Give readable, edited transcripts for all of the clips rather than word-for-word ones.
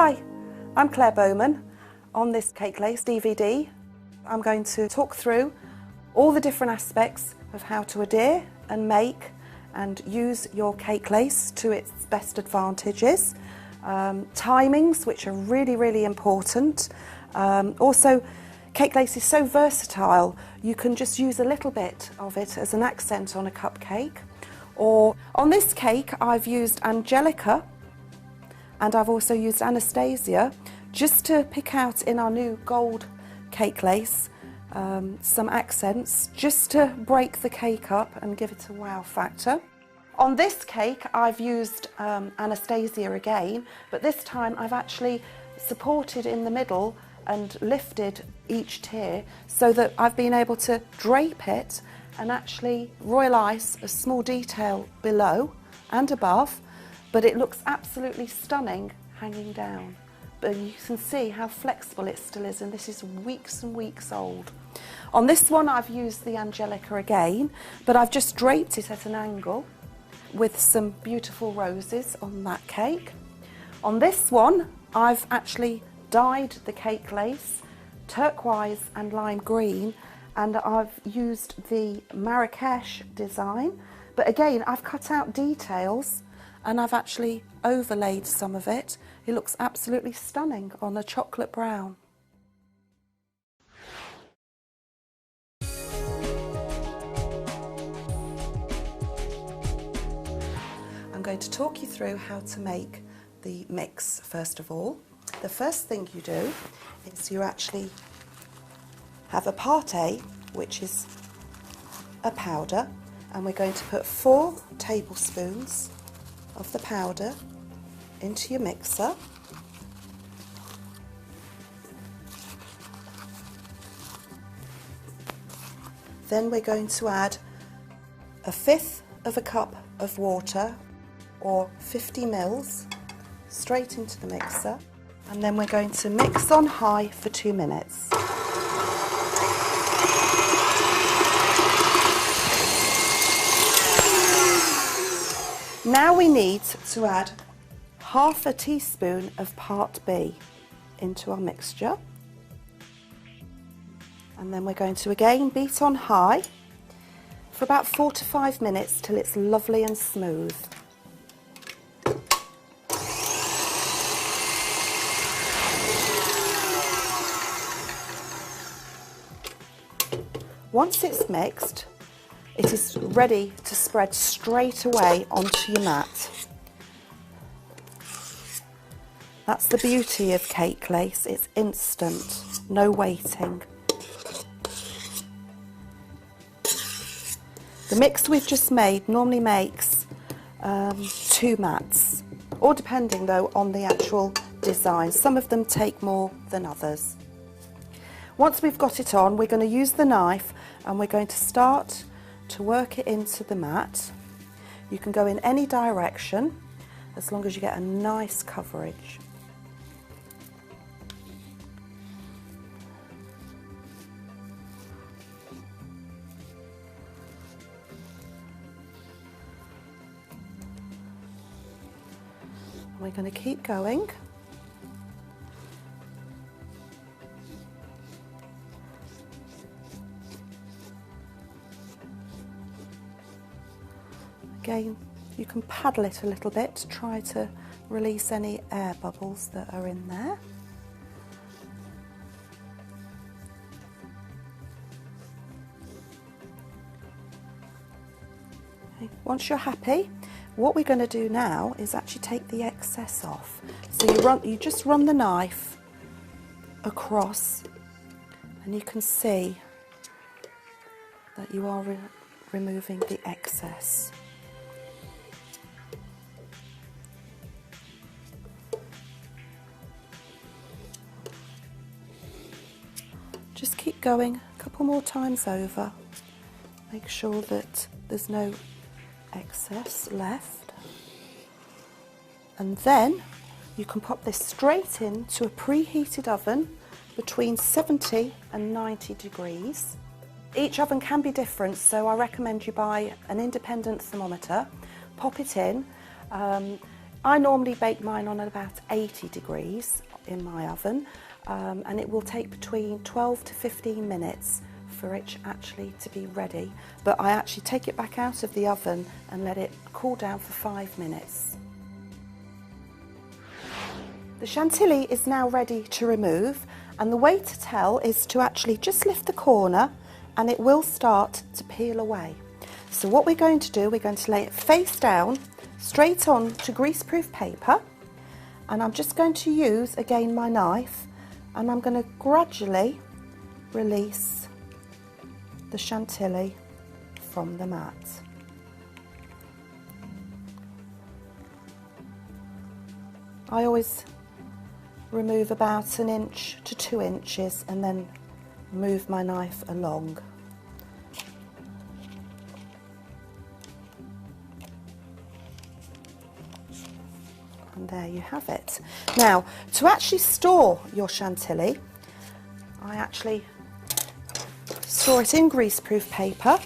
Hi, I'm Claire Bowman. On this Cake Lace DVD, I'm going to talk through all the different aspects of how to adhere and make and use your cake lace to its best advantages. Timings, which are really important. Also, cake lace is so versatile, you can just use a little bit of it as an accent on a cupcake. Or on this cake, I've used Angelica and I've also used Anastasia just to pick out in our new gold cake lace some accents just to break the cake up and give it a wow factor. On this cake I've used Anastasia again, but this time I've actually supported in the middle and lifted each tier so that I've been able to drape it and actually royal ice a small detail below and above, but it looks absolutely stunning hanging down. But you can see how flexible it still is, and this is weeks and weeks old. On this one I've used the Angelica again, but I've just draped it at an angle with some beautiful roses on that cake. On this one I've actually dyed the cake lace turquoise and lime green, and I've used the Marrakesh design, but again I've cut out details and I've actually overlaid some of it. It looks absolutely stunning on a chocolate brown. I'm going to talk you through how to make the mix first of all. The first thing you do is you actually have a pâté, which is a powder, and we're going to put 4 tablespoons of the powder into your mixer. Then we're going to add 1/5 of a cup of water, or 50 mils, straight into the mixer, and then we're going to mix on high for 2 minutes. Now we need to add 1/2 teaspoon of Part B into our mixture, and then we're going to again beat on high for about 4 to 5 minutes till it's lovely and smooth. Once it's mixed, it is ready to spread straight away onto your mat. That's the beauty of cake lace, it's instant, no waiting. The mix we've just made normally makes 2 mats, or depending though on the actual design. Some of them take more than others. Once we've got it on, we're going to use the knife and we're going to start to work it into the mat. You can go in any direction as long as you get a nice coverage. We're going to keep going. Again, you can paddle it a little bit to try to release any air bubbles that are in there. Okay. Once you're happy, what we're going to do now is actually take the excess off. So you just run the knife across and you can see that you are removing the excess. Just keep going a couple more times over. Make sure that there's no excess left. And then you can pop this straight into a preheated oven between 70 and 90 degrees. Each oven can be different, so I recommend you buy an independent thermometer, pop it in. I normally bake mine on about 80 degrees in my oven, and it will take between 12 to 15 minutes for it actually to be ready. But I actually take it back out of the oven and let it cool down for 5 minutes. The chantilly is now ready to remove, and the way to tell is to actually just lift the corner and it will start to peel away. So what we're going to do, we're going to lay it face down straight on to greaseproof paper, and I'm just going to use again my knife, and I'm going to gradually release the chantilly from the mat. I always remove about 1 inch to 2 inches and then move my knife along. And there you have it. Now, to actually store your chantilly, I actually store it in greaseproof paper,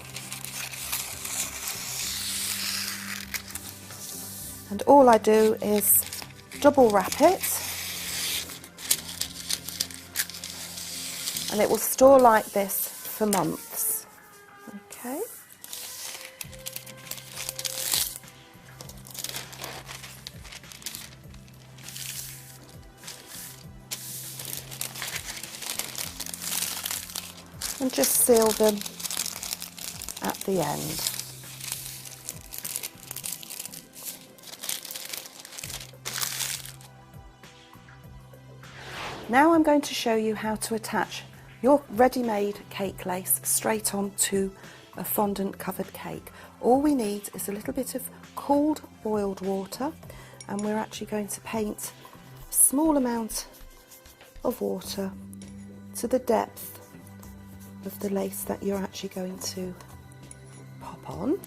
and all I do is double wrap it, and it will store like this for months. Okay. And just seal them at the end. Now I'm going to show you how to attach your ready-made cake lace straight onto a fondant covered cake. All we need is a little bit of cooled boiled water, and we're actually going to paint a small amount of water to the depth of the lace that you're actually going to pop on.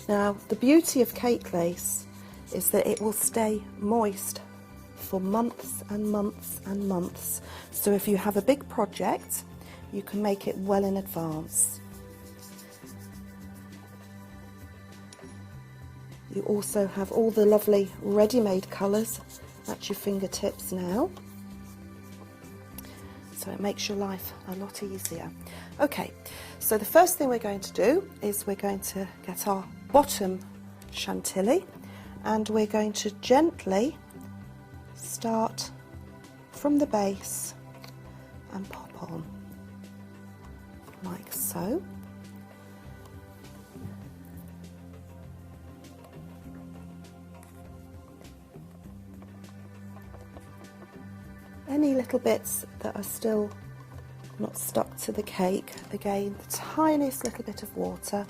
Now, the beauty of cake lace is that it will stay moist for months and months and months. So if you have a big project, you can make it well in advance. You also have all the lovely ready-made colours at your fingertips now. So it makes your life a lot easier. Okay, so the first thing we're going to do is we're going to get our bottom chantilly, and we're going to gently start from the base and pop on like so. Any little bits that are still not stuck to the cake, again, the tiniest little bit of water,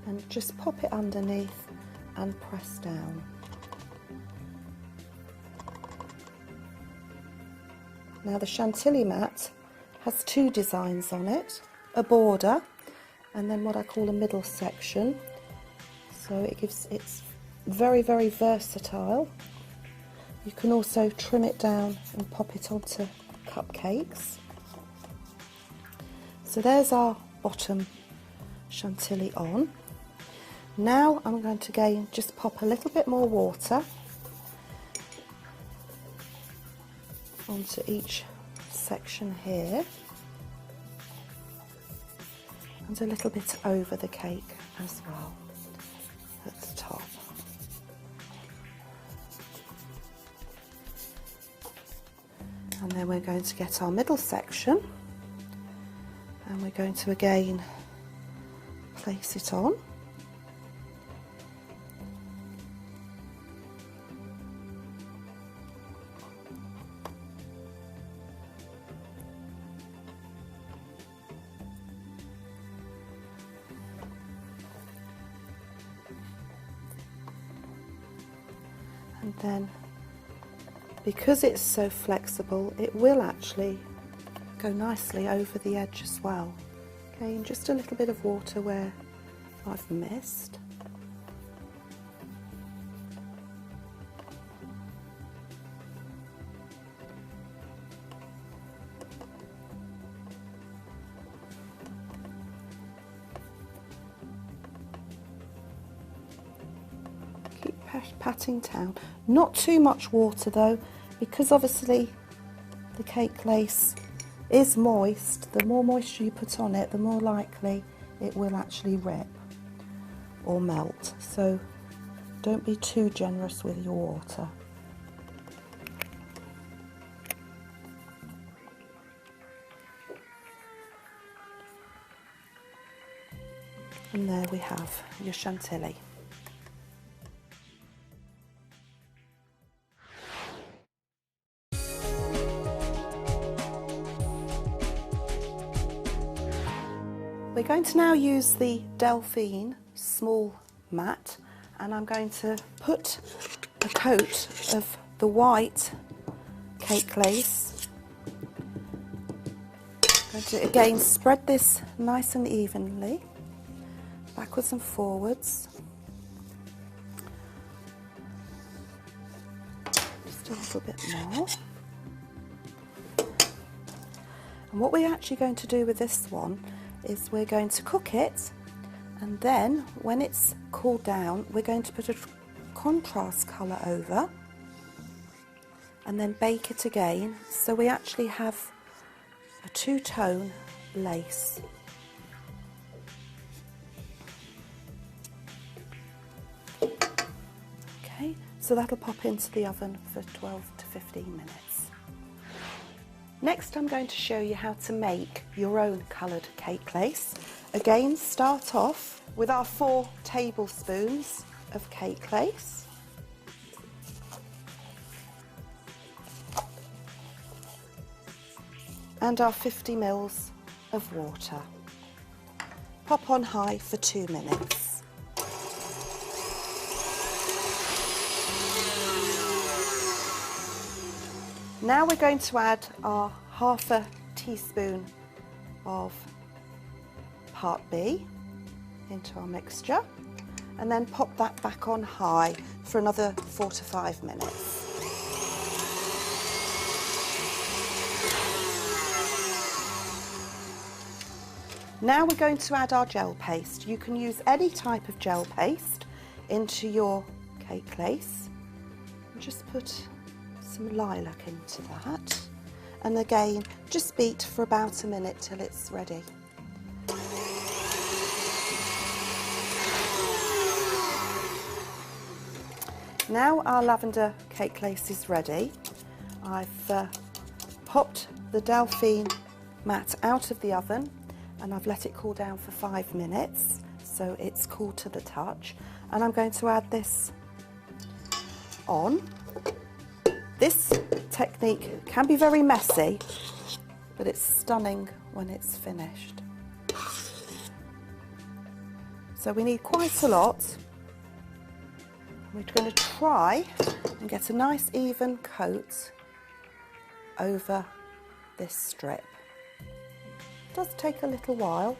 and just pop it underneath and press down. Now the chantilly mat has 2 designs on it, a border and then what I call a middle section. So it's very, very versatile. You can also trim it down and pop it onto cupcakes. So there's our bottom chantilly on. Now I'm going to again just pop a little bit more water onto each section here, and a little bit over the cake as well at the top. And then we're going to get our middle section, and we're going to again place it on. And then, because it's so flexible, it will actually go nicely over the edge as well. Again, just a little bit of water where I've missed. patting down. Not too much water though, because obviously the cake lace is moist. The more moisture you put on it, the more likely it will actually rip or melt. So don't be too generous with your water. And there we have your chantilly. We're going to now use the Delphine small mat, and I'm going to put a coat of the white cake lace. I'm going to again spread this nice and evenly, backwards and forwards. Just a little bit more. And what we're actually going to do with this one is we're going to cook it, and then when it's cooled down we're going to put a contrast colour over and then bake it again, so we actually have a two-tone lace. Okay, so that'll pop into the oven for 12 to 15 minutes. Next, I'm going to show you how to make your own coloured cake lace. Again, start off with our 4 tablespoons of cake lace. And our 50 ml of water. Pop on high for 2 minutes. Now we're going to add our ½ teaspoon of part B into our mixture, and then pop that back on high for another 4 to 5 minutes. Now we're going to add our gel paste. You can use any type of gel paste into your cake lace. Just put some lilac into that, and again just beat for about a minute till it's ready. Now our lavender cake lace is ready. I've popped the Delphine mat out of the oven and I've let it cool down for 5 minutes, so it's cool to the touch, and I'm going to add this on. This technique can be very messy, but it's stunning when it's finished. So we need quite a lot. We're going to try and get a nice even coat over this strip. It does take a little while.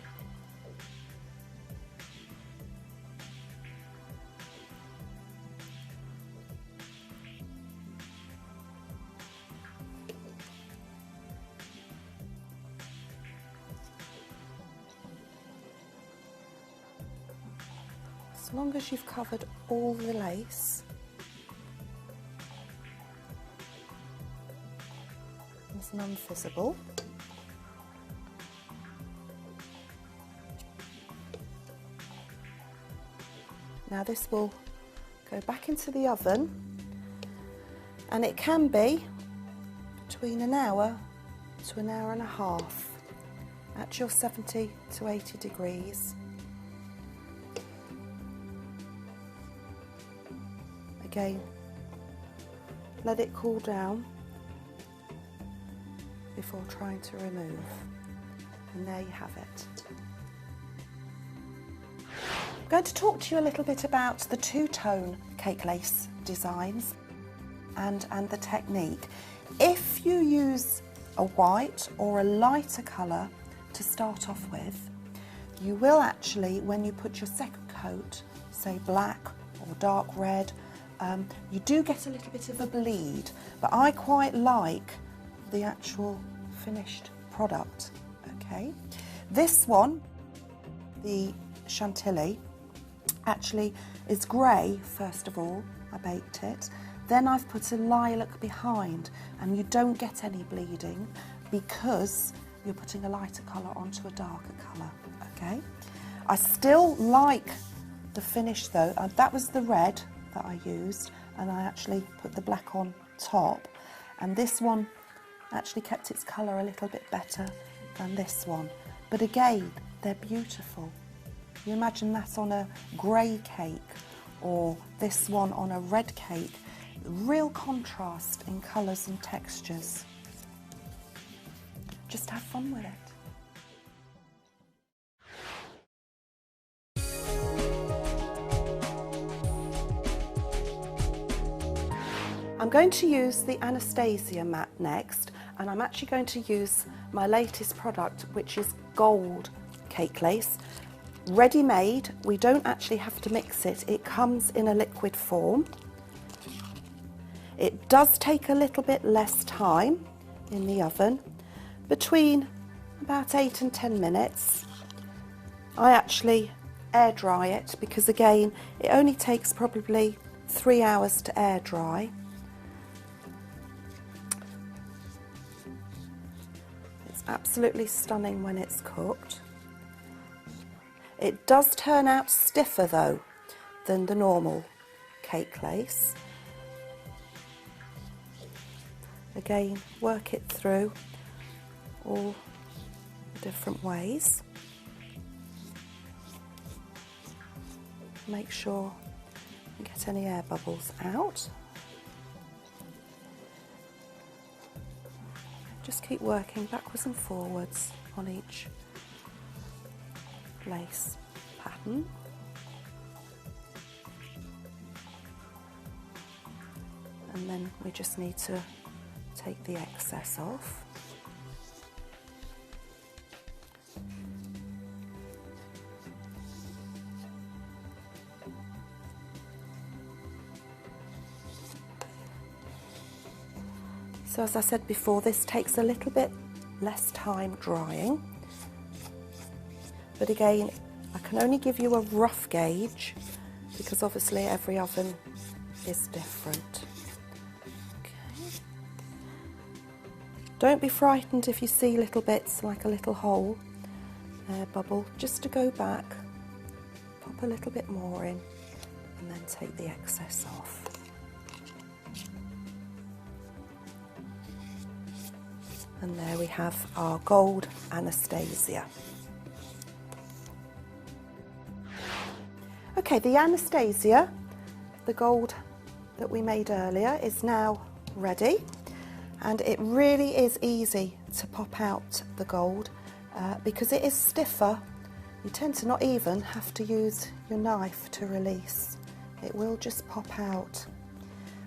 As long as you've covered all the lace, it's non-visible. Now this will go back into the oven, and it can be between an hour to an hour and a half at your 70 to 80 degrees. Again, let it cool down before trying to remove, and there you have it. I'm going to talk to you a little bit about the two-tone cake lace designs and the technique. If you use a white or a lighter colour to start off with, you will actually, when you put your second coat, say black or dark red, you do get a little bit of a bleed, but I quite like the actual finished product. Okay, this one, the chantilly, actually is grey. First of all, I baked it. Then I've put a lilac behind, and you don't get any bleeding because you're putting a lighter colour onto a darker colour, okay? I still like the finish though. That was the red that I used, and I actually put the black on top, and this one actually kept its colour a little bit better than this one. But again, they're beautiful. You imagine that on a grey cake, or this one on a red cake. Real contrast in colours and textures. Just have fun with it. I'm going to use the Anastasia mat next, and I'm actually going to use my latest product, which is gold cake lace. Ready-made, we don't actually have to mix it, it comes in a liquid form. It does take a little bit less time in the oven, between about 8 and 10 minutes. I actually air dry it because again, it only takes probably 3 hours to air dry. It's absolutely stunning when it's cooked. It does turn out stiffer though than the normal cake lace. Again, work it through all the different ways. Make sure you get any air bubbles out. Just keep working backwards and forwards on each lace pattern. And then we just need to take the excess off. So as I said before, this takes a little bit less time drying. But again, I can only give you a rough gauge because obviously every oven is different. Don't be frightened if you see little bits like a little hole, air bubble, just to go back, pop a little bit more in and then take the excess off. And there we have our gold Anastasia. Okay, the Anastasia, the gold that we made earlier, is now ready. And it really is easy to pop out the gold because it is stiffer. You tend to not even have to use your knife to release. It will just pop out.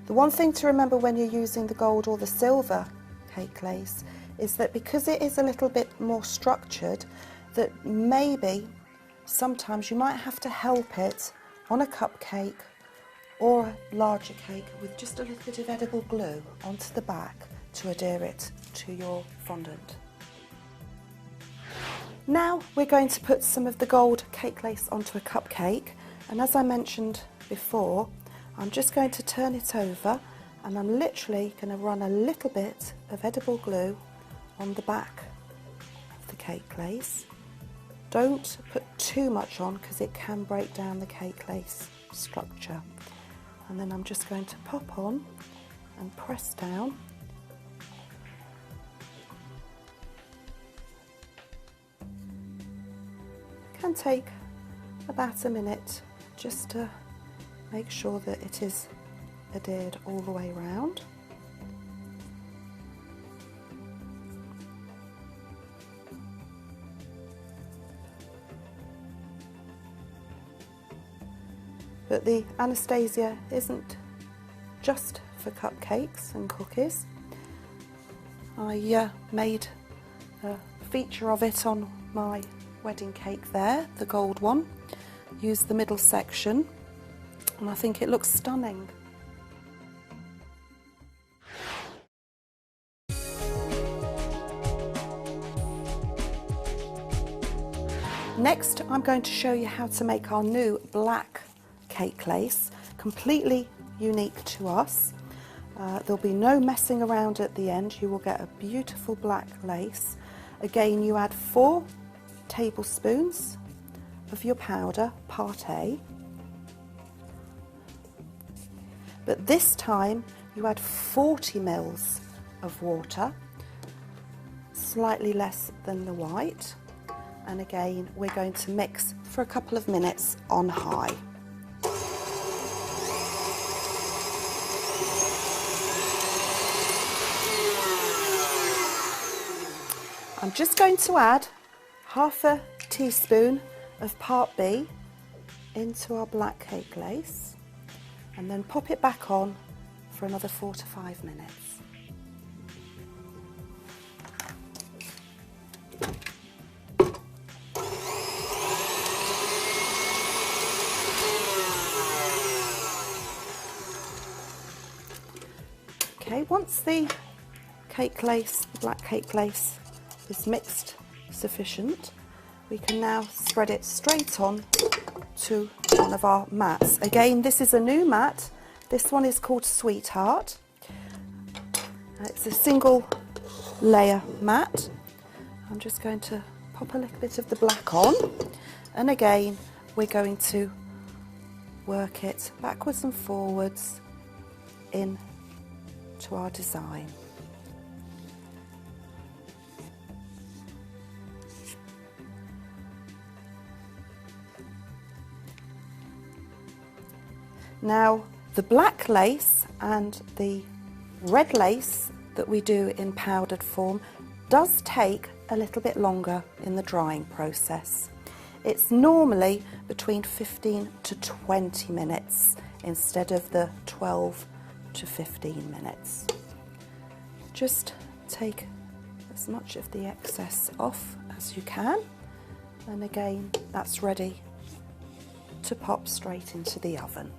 The one thing to remember when you're using the gold or the silver cake lace is that because it is a little bit more structured, that maybe sometimes you might have to help it on a cupcake or a larger cake with just a little bit of edible glue onto the back to adhere it to your fondant. Now we're going to put some of the gold cake lace onto a cupcake, and as I mentioned before, I'm just going to turn it over and I'm literally going to run a little bit of edible glue on the back of the cake lace. Don't put too much on because it can break down the cake lace structure. And then I'm just going to pop on and press down. Can take about a minute just to make sure that it is adhered all the way around. But the Anastasia isn't just for cupcakes and cookies. I made a feature of it on my wedding cake there, the gold one. Used the middle section and I think it looks stunning. Next, I'm going to show you how to make our new black cake lace, completely unique to us. There'll be no messing around at the end. You will get a beautiful black lace. Again, you add 4 tablespoons of your powder, part A. But this time you add 40 mils of water, slightly less than the white. And again, we're going to mix for a couple of minutes on high. I'm just going to add half a teaspoon of part B into our black cake lace and then pop it back on for another 4 to 5 minutes. Okay, once the cake lace, the black cake lace, is mixed sufficient, we can now spread it straight on to one of our mats. Again, this is a new mat. This one is called Sweetheart. It's a single layer mat. I'm just going to pop a little bit of the black on, and again we're going to work it backwards and forwards in to our design. Now, the black lace and the red lace that we do in powdered form does take a little bit longer in the drying process. It's normally between 15 to 20 minutes instead of the 12 to 15 minutes. Just take as much of the excess off as you can, and again that's ready to pop straight into the oven.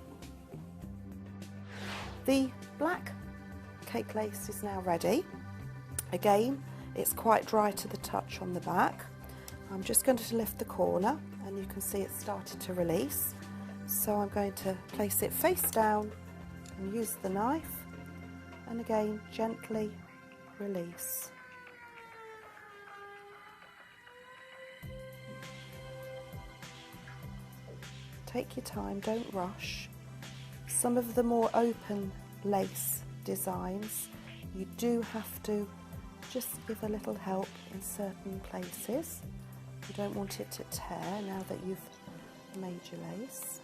The black cake lace is now ready. Again, it's quite dry to the touch on the back. I'm just going to lift the corner and you can see it's started to release. So I'm going to place it face down and use the knife and again gently release. Take your time, don't rush. Some of the more open lace designs, you do have to just give a little help in certain places. You don't want it to tear now that you've made your lace.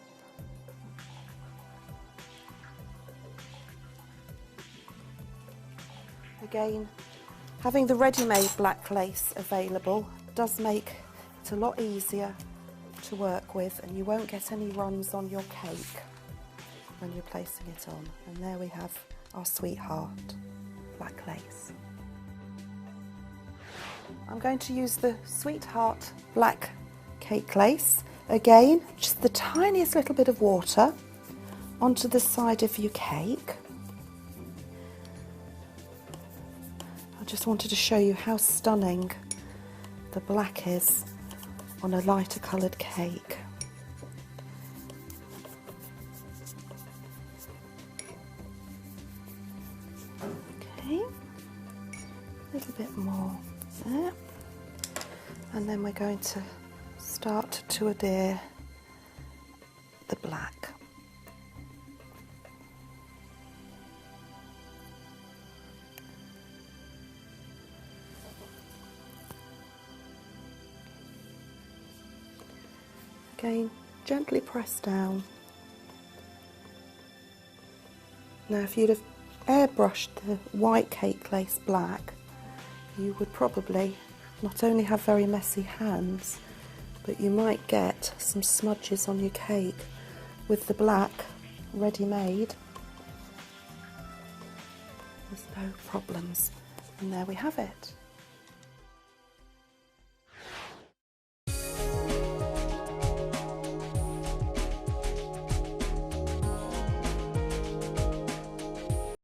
Again, having the ready-made black lace available does make it a lot easier to work with, and you won't get any runs on your cake when you're placing it on. And there we have our Sweetheart black lace. I'm going to use the Sweetheart black cake lace. Again, just the tiniest little bit of water onto the side of your cake. I just wanted to show you how stunning the black is on a lighter coloured cake. Okay, a little bit more there, and then we're going to start to adhere the black. Again, gently press down. Now if you'd have airbrushed the white cake lace black, you would probably not only have very messy hands, but you might get some smudges on your cake. With the black ready-made, there's no problems. And there we have it.